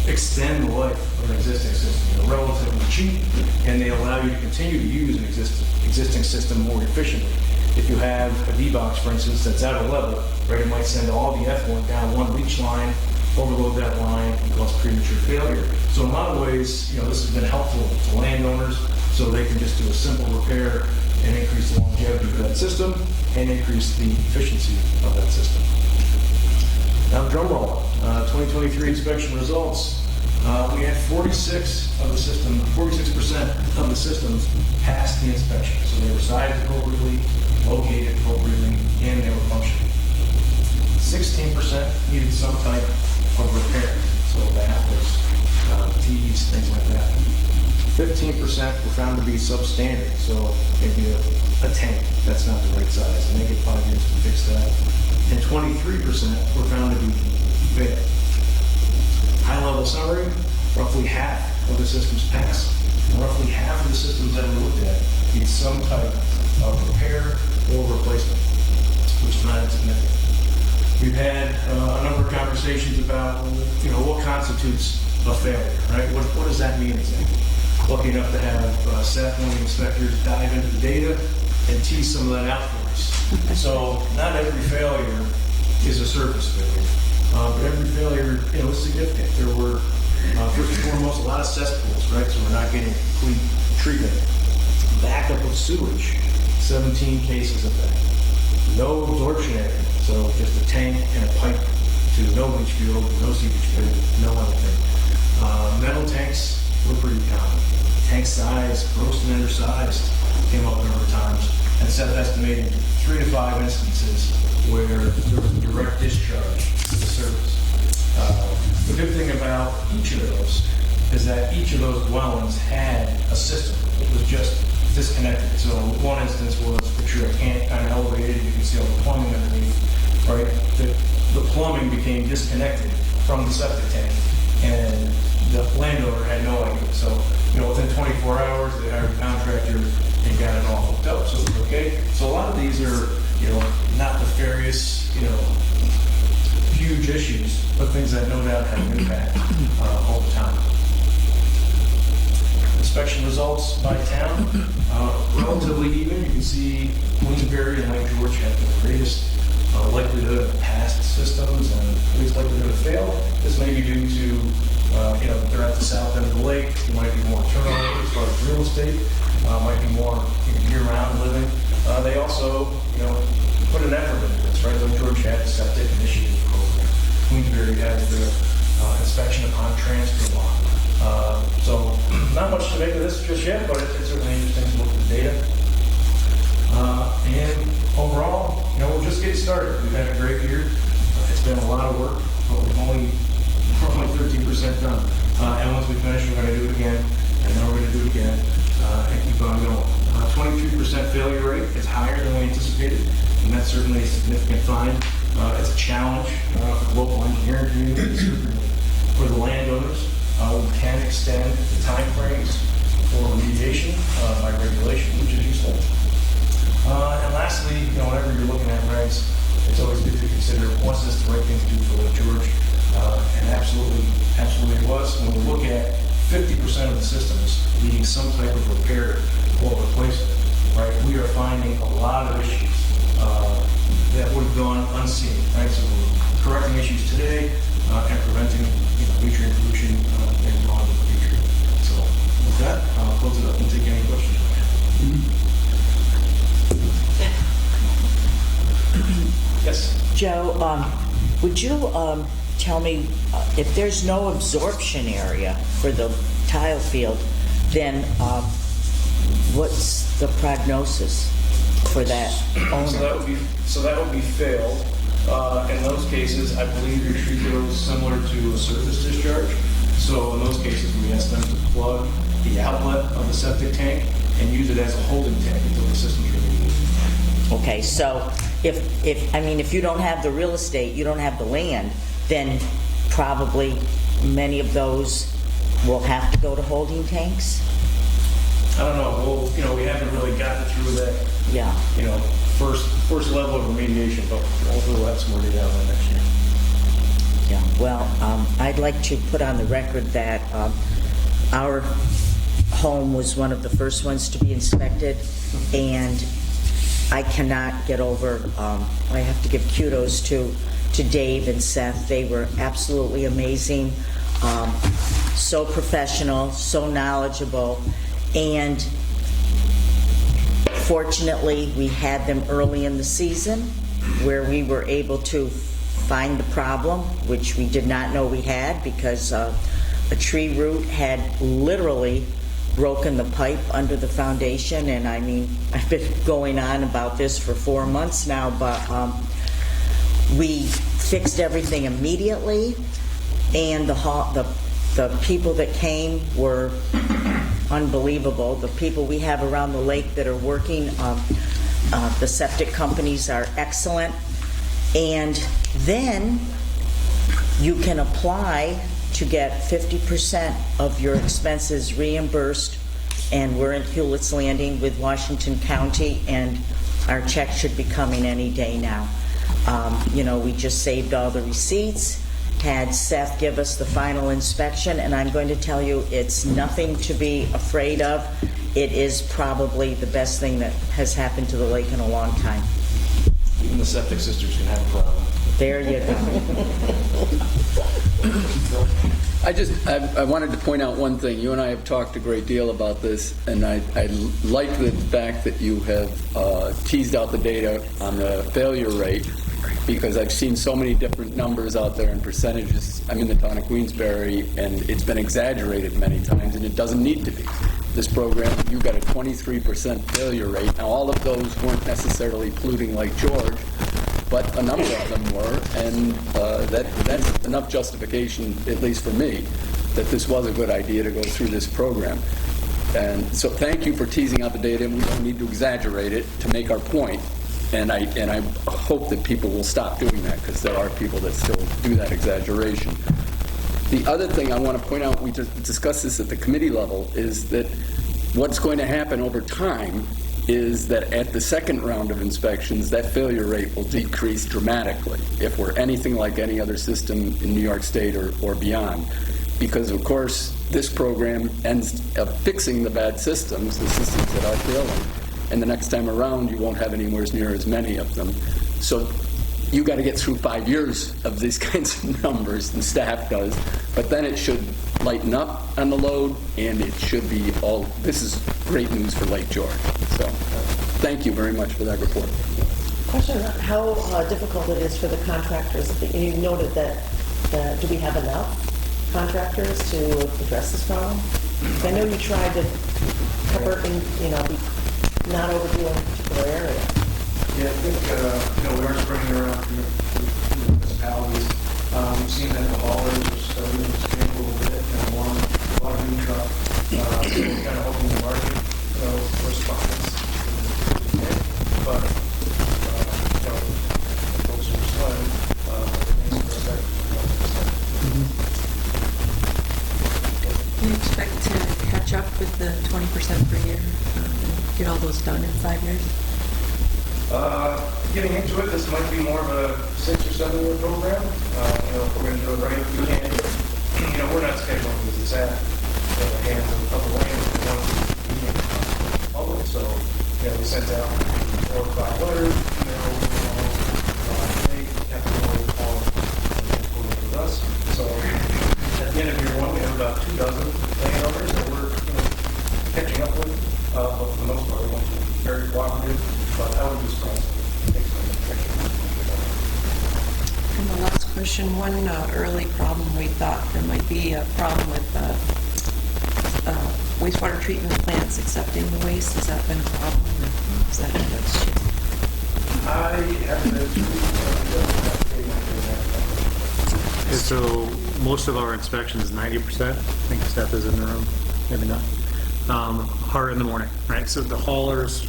extend the life of an existing system. They're relatively cheap, and they allow you to continue to use an existing system more efficiently. If you have a D-box, for instance, that's out of level, right, it might send all the effluent down one leach line, overload that line, and cause premature failure. So in a lot of ways, this has been helpful to landowners, so they can just do a simple repair and increase the longevity of that system and increase the efficiency of that system. Now, drum roll. 2023 inspection results. We had 46% of the systems passed the inspection. So they were sized appropriately, located appropriately, and they were functioning. 16% needed some type of repair. So baffles, T's, things like that. 15% were found to be substandard. So maybe a tank that's not the right size, and they get 5 years to fix that. And 23% were found to be failed. High-level summary, roughly half of the systems passed, and roughly half of the systems that we looked at need some type of repair or replacement, which is not insignificant. We've had a number of conversations about, what constitutes a failure, right? What does that mean exactly? Lucky enough to have Seth, one of the inspectors, dive into the data and tease some of that out for us. So not every failure is a surface failure, but every failure, is significant. There were, first and foremost, a lot of cesspools, right? So we're not getting complete treatment. Backup of sewage, 17 cases of that. No absorption area, so just a tank and a pipe to no leach field, no seepage field, no anything. Metal tanks were pretty common. Tank size, gross and undersized, came up a number of times. And Seth estimated 3 to 5 instances where there was a direct discharge to the surface. The good thing about each of those is that each of those dwellings had a system. It was just disconnected. So one instance was picture a can kind of elevated. You can see all the plumbing underneath, right? The plumbing became disconnected from the septic tank, and the landowner had no idea. So, within 24 hours, they hired a contractor and got it all hooked up. So it was okay. So a lot of these are, not nefarious, huge issues, but things that no doubt have an impact over time. As inspection results by town. Relatively even. You can see Queensbury and Lake George have the greatest likelihood of past systems and least likelihood of fail. This may be due to, they're at the south end of the lake. There might be more turnover as far as real estate. Might be more year-round living. They also, put an effort into this, right? Lake George had the septic initiative program. Queensbury has the inspection upon transfer law. So not much to make of this just yet, but it's certainly interesting to look at the data. And overall, we're just getting started. We've had a great year. It's been a lot of work, but we're only 13% done. And once we finish, we're going to do it again, and then we're going to do it again, and keep on going. 23% failure rate is higher than we anticipated, and that's certainly a significant find. It's a challenge for the local engineering community, certainly for the landowners. We can extend the time frames for remediation by regulation, which is useful. And lastly, whenever you're looking at regs, it's always good to consider, was this the right thing to do for Lake George? And absolutely it was. When we look at 50% of the systems needing some type of repair or replacement, right, we are finding a lot of issues that would have gone unseen, right? So we're correcting issues today and preventing nutrient pollution and on in the future. So with that, I'll close it up and take any questions you might have. Yes. Joe, would you tell me if there's no absorption area for the tile field, then what's the prognosis for that owner? So that would be failed. In those cases, I believe your tree goes similar to a surface discharge. So in those cases, we ask them to plug the outlet of the septic tank and use it as a holding tank until the system's removed. Okay, so if you don't have the real estate, you don't have the land, then probably many of those will have to go to holding tanks? I don't know. Well, we haven't really gotten through that. Yeah. First level of remediation, but hopefully we'll have some more data on that next year. Yeah. Well, I'd like to put on the record that our home was one of the first ones to be inspected, and I cannot get over. I have to give kudos to Dave and Seth. They were absolutely amazing, so professional, so knowledgeable, and fortunately we had them early in the season where we were able to find the problem, which we did not know we had, because a tree root had literally broken the pipe under the foundation. And I mean, I've been going on about this for 4 months now, but we fixed everything immediately, and the people that came were unbelievable. The people we have around the lake that are working, the septic companies are excellent. And then you can apply to get 50% of your expenses reimbursed, and we're in Hewlett's Landing with Washington County, and our check should be coming any day now. We just saved all the receipts, had Seth give us the final inspection, and I'm going to tell you, it's nothing to be afraid of. It is probably the best thing that has happened to the lake in a long time. Even the septic sisters can have a problem. There you go. I wanted to point out one thing. You and I have talked a great deal about this, and I like the fact that you have teased out the data on the failure rate, because I've seen so many different numbers out there and percentages. I'm in the town of Queensbury, and it's been exaggerated many times, and it doesn't need to be. This program, you got a 23% failure rate. Now, all of those weren't necessarily polluting Lake George, but a number of them were, and that's enough justification, at least for me, that this was a good idea to go through this program. And so thank you for teasing out the data, and we don't need to exaggerate it to make our point. And I hope that people will stop doing that, because there are people that still do that exaggeration. The other thing I want to point out, we just discussed this at the committee level, is that what's going to happen over time is that at the second round of inspections, that failure rate will decrease dramatically if we're anything like any other system in New York State or beyond. Because, of course, this program ends up fixing the bad systems, the systems that are failing, and the next time around, you won't have anywhere near as many of them. So you got to get through 5 years of these kinds of numbers, the staff does, but then it should lighten up on the load, and it should be all, this is great news for Lake George. So thank you very much for that report. Question, how difficult it is for the contractors. You noted that, do we have enough contractors to address this problem? I know you tried to cover and, be not overdo a particular area. Yeah, I think, we are spreading around to municipalities. We've seen that the haulers are starting to expand a little bit, a lot of new truck. So we're kind of hoping the market responds. But, folks are responding. Things are better. Do you expect to catch up with the 20% per year and get all those done in 5 years? Getting into it, this might be more of a 6 or 7 year program. If we're going to do it right, we can. We're not scheduling because it's at the hands of the land we want to be public. So, we sent out 4 or 5 letters, they have to go all with us. So, at the end of year 1, we have about 2 dozen landowners that we're catching up with. But for the most part, we want to be very cooperative. But I would just And the last question, one early problem we thought there might be a problem with wastewater treatment plants accepting the waste. Has that been a problem? Is that I haven't So most of our inspections, 90%, I think Steph is in the room, maybe not, are in the morning, right? So the haulers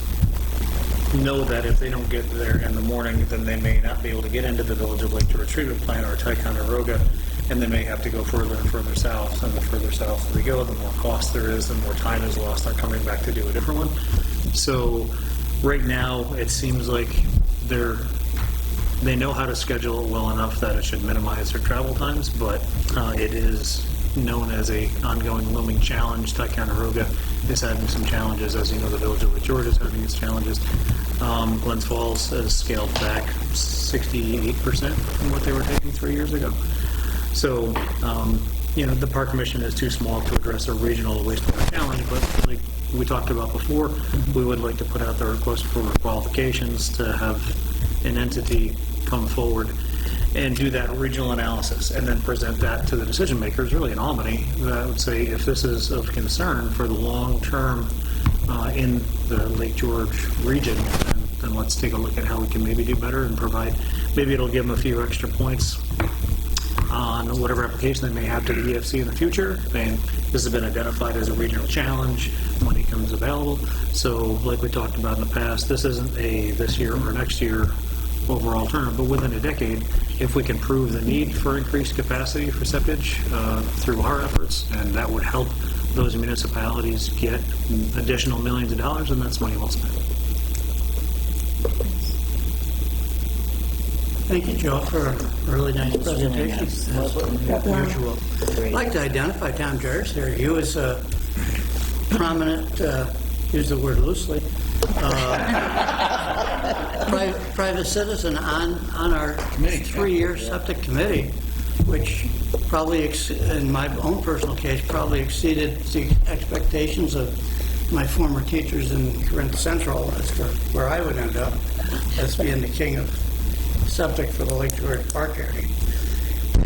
know that if they don't get there in the morning, then they may not be able to get into the Village of Lake George treatment plant or Ticonderoga, and they may have to go further and further south. And the further south they go, the more cost there is, the more time is lost on coming back to do a different one. So right now, it seems like they know how to schedule it well enough that it should minimize their travel times, but it is known as a ongoing looming challenge. Ticonderoga is having some challenges. As you know, the Village of Lake George is having its challenges. Glens Falls has scaled back 68% from what they were taking 3 years ago. So, the Park Commission is too small to address a regional wastewater challenge, but like we talked about before, we would like to put out the request for qualifications to have an entity come forward and do that regional analysis and then present that to the decision makers, really in Albany, that would say if this is of concern for the long term in the Lake George region, then let's take a look at how we can maybe do better and provide, maybe it'll give them a few extra points on whatever application they may have to the EFC in the future. And this has been identified as a regional challenge when it becomes available. So like we talked about in the past, this isn't a this year or next year overall term, but within a decade, if we can prove the need for increased capacity for septage through our efforts, and that would help those municipalities get additional millions of dollars, and that's money well spent. Thank you, Joe, for a really nice presentation, as usual. I'd like to identify Tom Jarvis here. He was a prominent, use the word loosely, private citizen on our 3-year septic committee, which probably, in my own personal case, probably exceeded the expectations of my former teachers in Corinth Central as to where I would end up as being the king of septic for the Lake George Park area.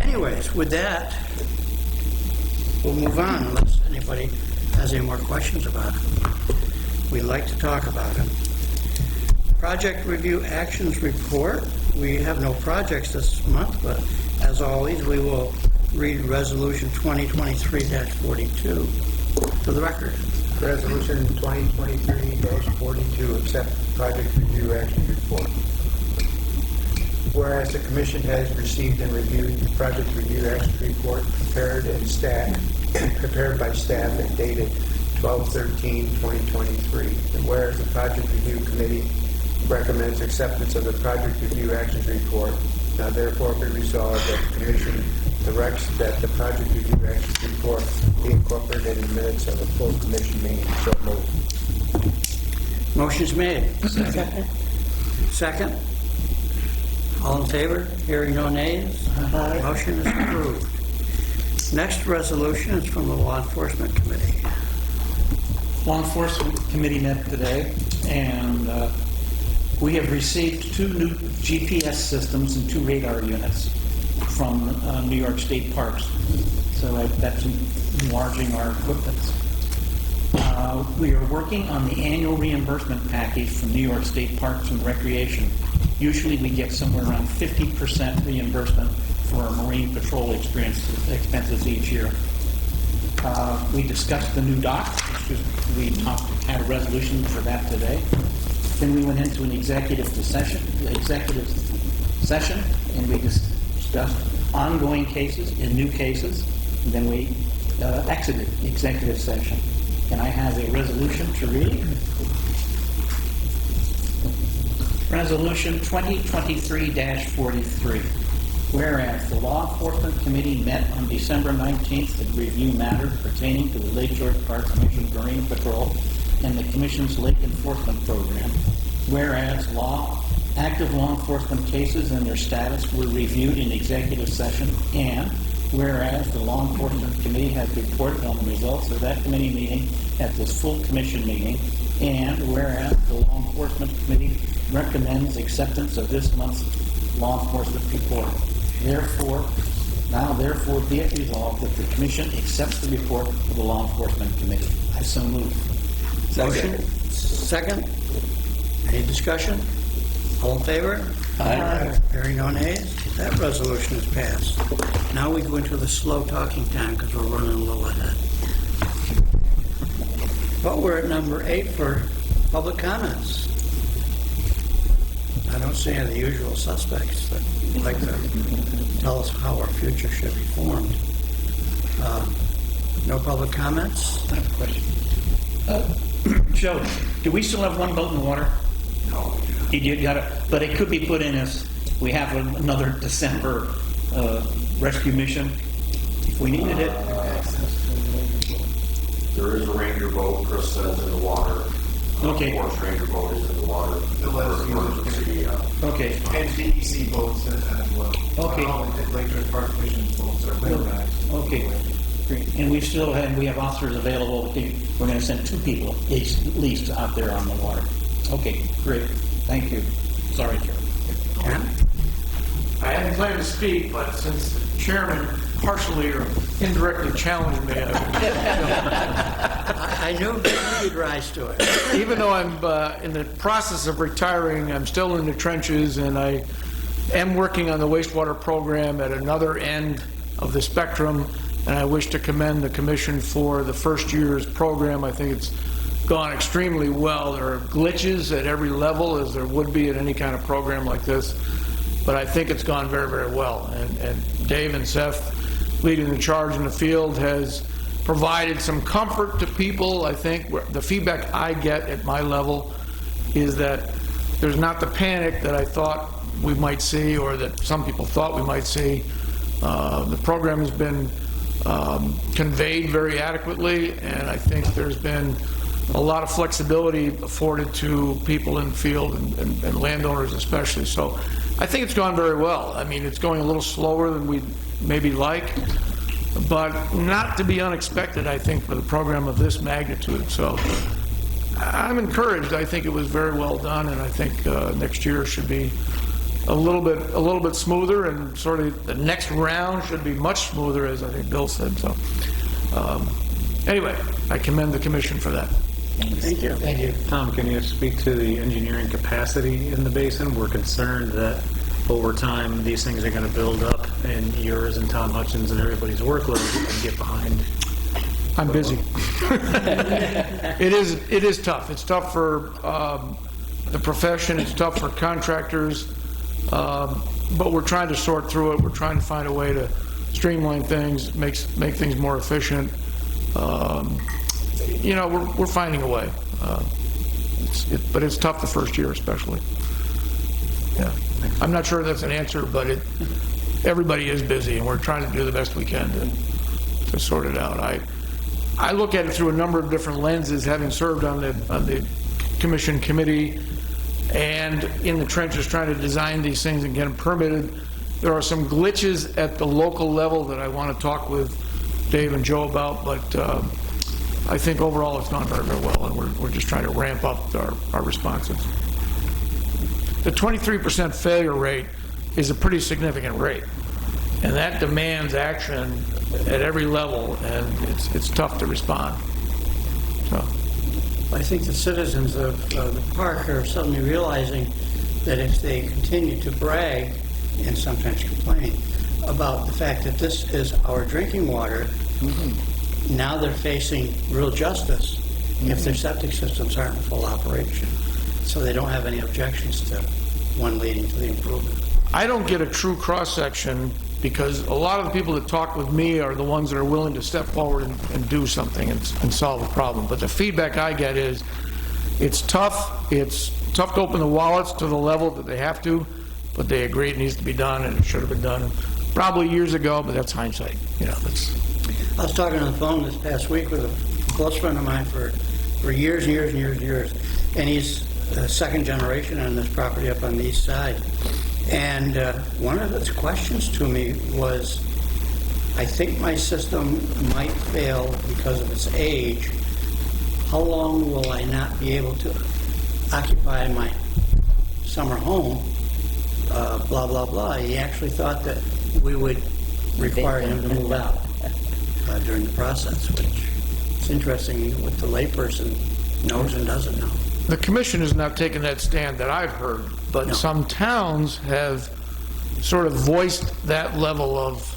Anyways, with that, we'll move on unless anybody has any more questions about it. We'd like to talk about it. Project Review Actions Report. We have no projects this month, but as always, we will read Resolution 2023-42 for the record. Resolution 2023-42, accept Project Review Action Report. Whereas the Commission has received and reviewed the Project Review Action Report prepared by staff and dated 12/13/2023. And whereas the Project Review Committee recommends acceptance of the Project Review Actions Report, now therefore be resolved that the Commission directs that the Project Review Actions Report be incorporated in the minutes of the full commission meeting. So moved. Motion's made. Second? All in favor? Hearing no nays? Motion is approved. Next resolution is from the Law Enforcement Committee. Law Enforcement Committee met today, and we have received 2 new GPS systems and 2 radar units from New York State Parks. So that's enlarging our equipment. We are working on the annual reimbursement package from New York State Parks and Recreation. Usually we get somewhere around 50% reimbursement for our Marine Patrol expenses each year. We discussed the new dock. We had a resolution for that today. Then we went into an executive session, and we discussed ongoing cases and new cases. And then we exited the executive session. And I have a resolution to read. Resolution 2023-43. Whereas the Law Enforcement Committee met on December 19th to review matters pertaining to the Lake George Park Commission's Marine Patrol and the Commission's Lake Enforcement Program. Whereas active law enforcement cases and their status were reviewed in executive session, and whereas the Law Enforcement Committee has reported on the results of that committee meeting at this full commission meeting, and whereas the Law Enforcement Committee recommends acceptance of this month's law enforcement report. Therefore be it resolved that the Commission accepts the report of the Law Enforcement Committee. I so move. Motion. Second. Any discussion? All in favor? Aye. Hearing no nays? That resolution is passed. Now we go into the slow talking time because we're running a little ahead. But we're at number 8 for public comments. I don't see any of the usual suspects that would like to tell us how our future should be formed. No public comments? I have a question. Joe, do we still have 1 boat in the water? No. You got it, but it could be put in as we have another December rescue mission if we needed it. There is a Ranger boat, Chris says, in the water. Okay. Force Ranger boat is in the water. Okay. And DEC boats as well. Okay. All the Lake George Park Commission boats are winterized. Okay. Great. And we have officers available. We're going to send 2 people at least out there on the water. Okay, great. Thank you. Sorry, Chair. I hadn't planned to speak, but since the chairman partially or indirectly challenged me, I knew you'd rise to it. even though I'm in the process of retiring, I'm still in the trenches, and I am working on the wastewater program at another end of the spectrum, and I wish to commend the Commission for the first year's program. I think it's gone extremely well. There are glitches at every level, as there would be at any kind of program like this, but I think it's gone very, very well. And Dave and Seth leading the charge in the field has provided some comfort to people. I think the feedback I get at my level is that there's not the panic that I thought we might see, or that some people thought we might see. The program has been conveyed very adequately, and I think there's been a lot of flexibility afforded to people in the field and landowners especially. So I think it's gone very well. I mean, it's going a little slower than we'd maybe like, but not to be unexpected, I think, for the program of this magnitude. So I'm encouraged. I think it was very well done, and I think next year should be a little bit smoother, and sort of the next round should be much smoother, as I think Bill said. So anyway, I commend the Commission for that. Thank you. Thank you. Tom, can you speak to the engineering capacity in the basin? We're concerned that over time these things are going to build up in yours and Tom Hutchins and everybody's workload and get behind. I'm busy. It is tough. It's tough for the profession. It's tough for contractors. But we're trying to sort through it. We're trying to find a way to streamline things, make things more efficient. We're finding a way. But it's tough the first year, especially. Yeah, I'm not sure that's an answer, but everybody is busy, and we're trying to do the best we can to sort it out. I look at it through a number of different lenses, having served on the commission committee and in the trenches trying to design these things and get them permitted. There are some glitches at the local level that I want to talk with Dave and Joe about, but I think overall it's gone very, very well, and we're just trying to ramp up our responses. The 23% failure rate is a pretty significant rate, and that demands action at every level, and it's tough to respond. So, I think the citizens of the park are suddenly realizing that if they continue to brag and sometimes complain about the fact that this is our drinking water, now they're facing real justice if their septic systems aren't in full operation. So they don't have any objections to one leading to the improvement. I don't get a true cross-section because a lot of the people that talk with me are the ones that are willing to step forward and do something and solve a problem. But the feedback I get is it's tough. It's tough to open the wallets to the level that they have to, but they agree it needs to be done, and it should have been done probably years ago, but that's hindsight. You know, I was talking on the phone this past week with a close friend of mine for years and years and years and years, and he's second generation on this property up on the east side. And one of his questions to me was, I think my system might fail because of its age. How long will I not be able to occupy my summer home? Blah, blah, blah. He actually thought that we would require him to move out during the process, which is interesting what the layperson knows and doesn't know. the commission has not taken that stand that I've heard, but some towns have sort of voiced that level of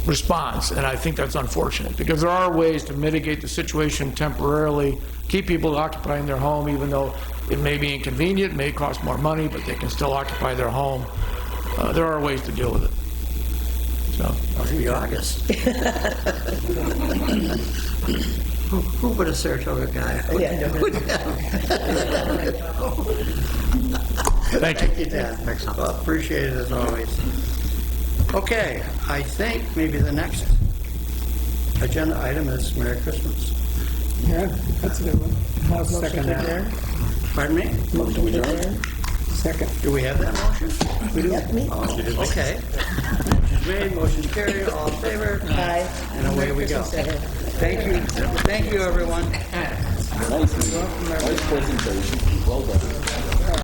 response, and I think that's unfortunate, because there are ways to mitigate the situation temporarily, keep people occupying their home, even though it may be inconvenient, may cost more money, but they can still occupy their home. There are ways to deal with it. So, I'll be August. Who would a Saratoga guy? Thank you. Dan. Well, appreciate it as always. Okay, I think maybe the next agenda item is Merry Christmas. Yeah, that's a good one. I'll second that. Pardon me? Motion to adjourn. Second. Do we have that motion? We do. Yep, me. Oh, okay. Motion's made, motion's carried, all in favor? Aye. And away we go. Thank you. Thank you, everyone. Nice presentation. Well done.